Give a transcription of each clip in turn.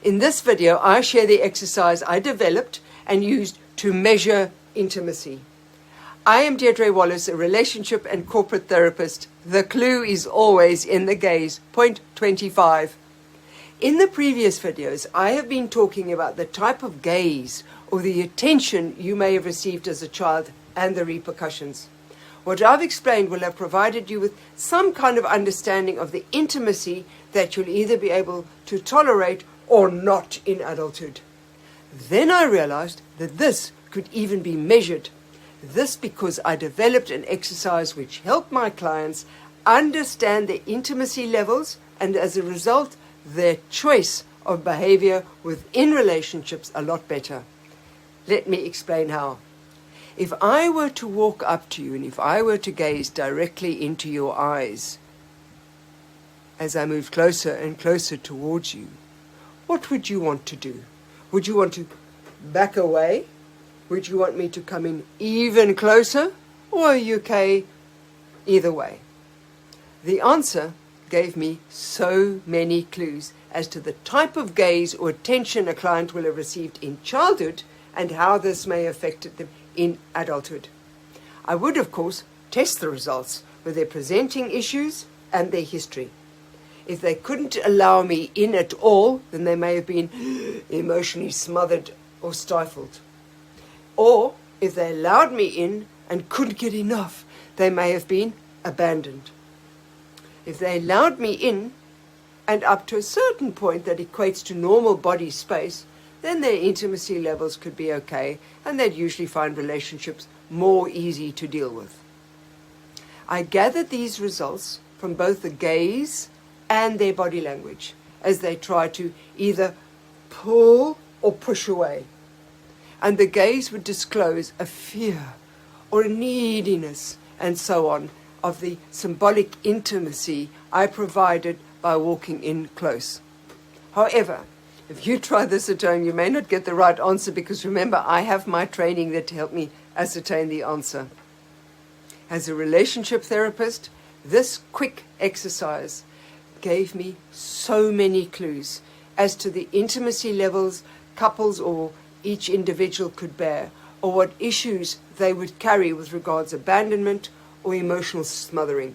In this video, I share the exercise I developed and used to measure intimacy. I am Deirdre Wallace, a relationship and corporate therapist. The clue is always in the gaze. Point 25. In the previous videos, I have been talking about the type of gaze or the attention you may have received as a child and the repercussions. What I've explained will have provided you with some kind of understanding of the intimacy that you'll either be able to tolerate or not in adulthood. Then I realized that this could even be measured. This because I developed an exercise which helped my clients understand their intimacy levels and as a result, their choice of behavior within relationships a lot better. Let me explain how. If I were to walk up to you and if I were to gaze directly into your eyes as I move closer and closer towards you, what would you want to do? Would you want to back away? Would you want me to come in even closer? Or are you okay either way? The answer gave me so many clues as to the type of gaze or attention a client will have received in childhood and how this may have affected them in adulthood. I would, of course, test the results with their presenting issues and their history. If they couldn't allow me in at all, then they may have been emotionally smothered or stifled. Or if they allowed me in and couldn't get enough, they may have been abandoned. If they allowed me in and up to a certain point that equates to normal body space, then their intimacy levels could be okay and they'd usually find relationships more easy to deal with. I gathered these results from both the gaze and their body language as they try to either pull or push away. And the gaze would disclose a fear or a neediness and so on of the symbolic intimacy I provided by walking in close. However, if you try this at home, you may not get the right answer because remember, I have my training that helped me ascertain the answer. As a relationship therapist, this quick exercise gave me so many clues as to the intimacy levels couples or each individual could bear, or what issues they would carry with regards abandonment or emotional smothering.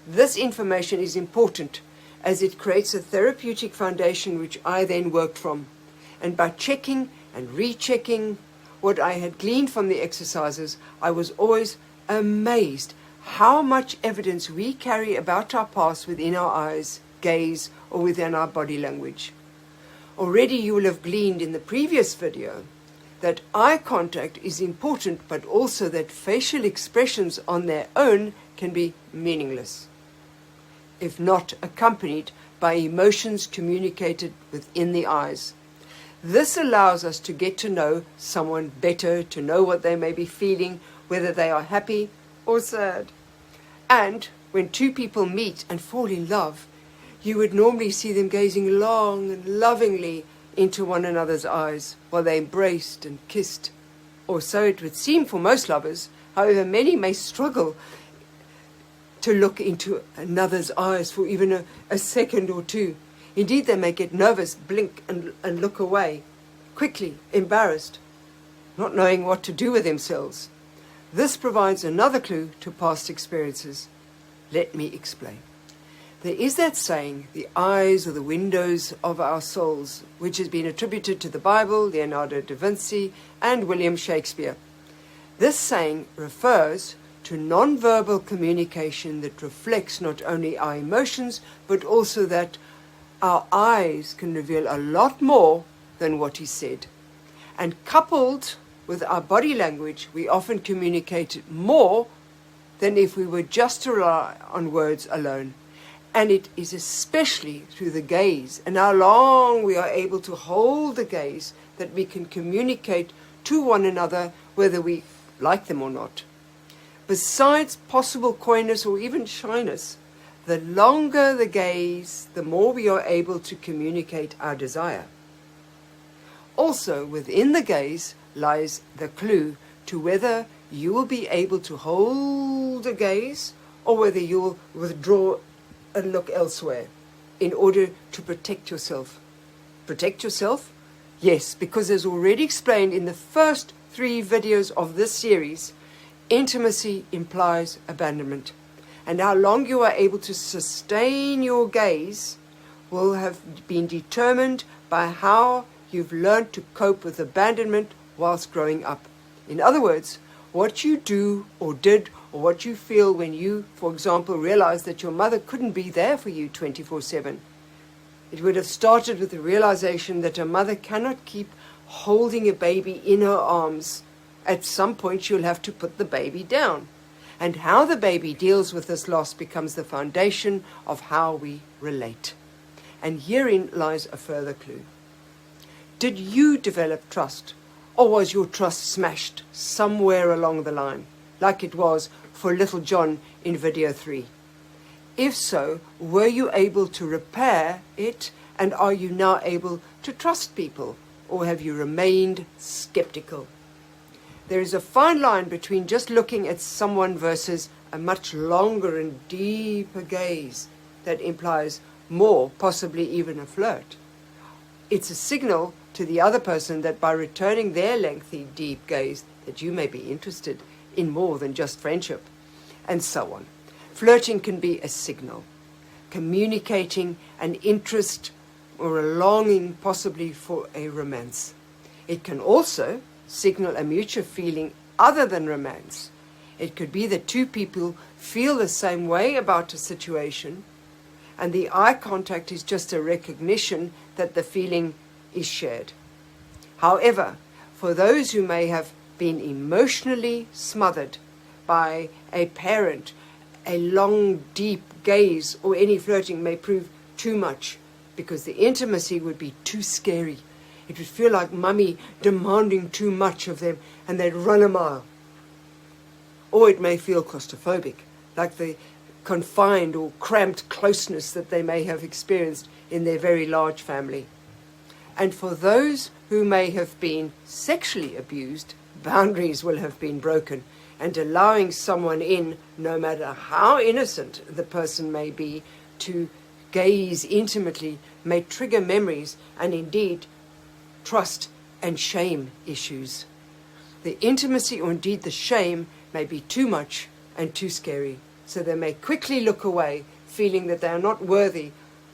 This information is important as it creates a therapeutic foundation which I then worked from. And by checking and rechecking what I had gleaned from the exercises, I was always amazed how much evidence we carry about our past within our eyes, gaze, or within our body language. Already you will have gleaned in the previous video that eye contact is important, but also that facial expressions on their own can be meaningless, if not accompanied by emotions communicated within the eyes. This allows us to get to know someone better, to know what they may be feeling, whether they are happy or sad. And when two people meet and fall in love, you would normally see them gazing long and lovingly into one another's eyes while they embraced and kissed. Or so it would seem for most lovers. However, many may struggle to look into another's eyes for even a second or two. Indeed, they may get nervous, blink and look away, quickly, embarrassed, not knowing what to do with themselves. This provides another clue to past experiences. Let me explain. There is that saying, the eyes are the windows of our souls, which has been attributed to the Bible, Leonardo da Vinci, and William Shakespeare. This saying refers to non-verbal communication that reflects not only our emotions, but also that our eyes can reveal a lot more than what is said. And coupled with our body language, we often communicate more than if we were just to rely on words alone. And it is especially through the gaze and how long we are able to hold the gaze that we can communicate to one another whether we like them or not. Besides possible coyness or even shyness, the longer the gaze, the more we are able to communicate our desire. Also, within the gaze lies the clue to whether you will be able to hold a gaze or whether you will withdraw and look elsewhere in order to protect yourself. protect yourself? Yes, because as already explained in the first 3 videos of this series, intimacy implies abandonment. And how long you are able to sustain your gaze will have been determined by how you've learned to cope with abandonment whilst growing up. In other words, what you do or did or what you feel when you, for example, realize that your mother couldn't be there for you 24/7. It would have started with the realization that a mother cannot keep holding a baby in her arms. At some point, you'll have to put the baby down. And how the baby deals with this loss becomes the foundation of how we relate. And herein lies a further clue. Did you develop trust, or was your trust smashed somewhere along the line, like it was for little John in video 3? If so, were you able to repair it, and are you now able to trust people, or have you remained skeptical? There is a fine line between just looking at someone versus a much longer and deeper gaze that implies more, possibly even a flirt. It's a signal to the other person that by returning their lengthy, deep gaze, that you may be interested in more than just friendship, and so on. Flirting can be a signal, communicating an interest or a longing possibly for a romance. It can also signal a mutual feeling other than romance. It could be that 2 people feel the same way about a situation, and the eye contact is just a recognition that the feeling is shared. However, for those who may have been emotionally smothered by a parent, a long, deep gaze or any flirting may prove too much because the intimacy would be too scary. It would feel like mummy demanding too much of them and they'd run a mile. Or it may feel claustrophobic, like the confined or cramped closeness that they may have experienced in their very large family. And for those who may have been sexually abused, boundaries will have been broken, and allowing someone in, no matter how innocent the person may be, to gaze intimately may trigger memories and indeed trust and shame issues. The intimacy or indeed the shame may be too much and too scary, so they may quickly look away, feeling that they are not worthy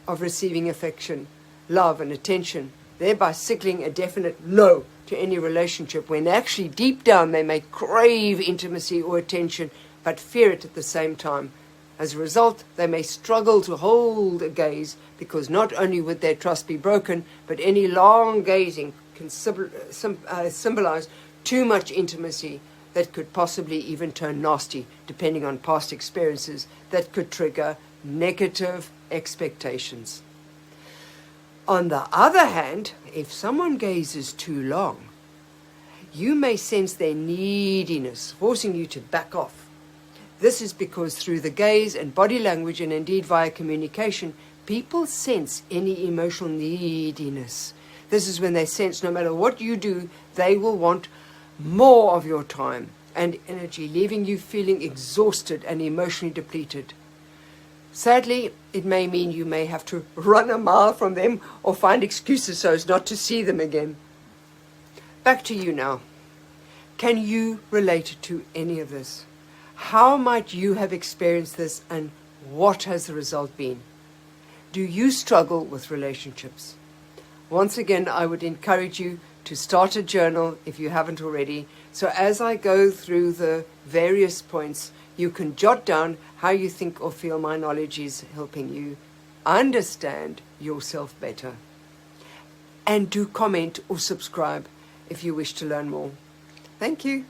of receiving affection, love and attention, thereby signaling a definite no to any relationship, when actually deep down they may crave intimacy or attention but fear it at the same time. As a result, they may struggle to hold a gaze because not only would their trust be broken, but any long gazing can symbolize too much intimacy that could possibly even turn nasty, depending on past experiences that could trigger negative expectations. On the other hand, if someone gazes too long, you may sense their neediness, forcing you to back off. This is because through the gaze and body language, and indeed via communication, people sense any emotional neediness. This is when they sense no matter what you do, they will want more of your time and energy, leaving you feeling exhausted and emotionally depleted. Sadly, it may mean you may have to run a mile from them or find excuses so as not to see them again. Back to you now. Can you relate to any of this? How might you have experienced this, and what has the result been? Do you struggle with relationships? Once again, I would encourage you to start a journal if you haven't already. So as I go through the various points, you can jot down how you think or feel my knowledge is helping you understand yourself better. And do comment or subscribe if you wish to learn more. Thank you.